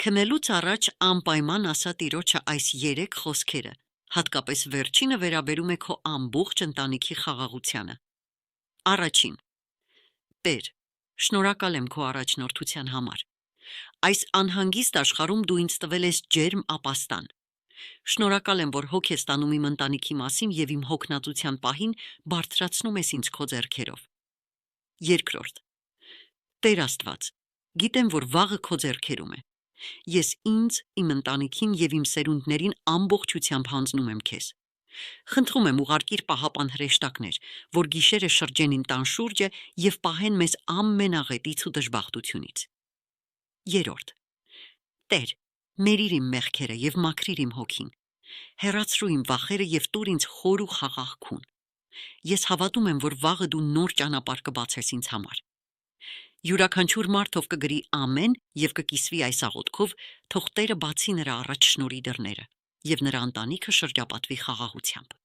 Քնելուց առաջ անպայման ասա տիրոջը այս 3 խոսքերը, հատկապես վերջինը վերաբերում է քո ամբողջ ընտանիքի խաղաղությանը։ Առաջին. Տեր, շնորհակալ եմ քո առաջնորդության համար։ Այս անհանգիստ աշխարհում դու ինձ տվել ես ջերմ ապաստան։ Շնորհակալ եմ, որ հոգ ես տանում իմ ընտանիքի մասին եւ իմ հոգնածության պահին բարձրացնում ես ինձ քո ձեռքերով։ Երկրորդ. Տեր Աստված, գիտեմ, որ վաղը քո ձեռքերում է։ Ես ինձ, իմ ընտանիքին եւ իմ սերունդներին ամբողջությամբ հանձնում եմ քեզ։ Խնդրում եմ ուղարկիր պահապան հրեշտակներ, որ գիշերը շրջեն իմ տան շուրջը եւ պահեն մեզ ամենաղետից ու դժբախտությունից։ Երրորդ. Տեր, մերիր իմ մեղքերը եւ մաքրիր իմ հոգին։ Հեռացրու իմ վախերը եւ տուր ինձ խոր ու խաղաղ քուն։ Ես հավատում եմ, որ վաղը դու նոր ճանապարհ կբացես ինձ համար։ Յուրաքանչյուր մարդ ով կգրի ամեն եւ կկիսվի այս աղոթքով, թող Տերը բացի նրա առաջ շնորհի դռները եւ նրա ընտանիքը շրջապատվի խաղաղությամբ։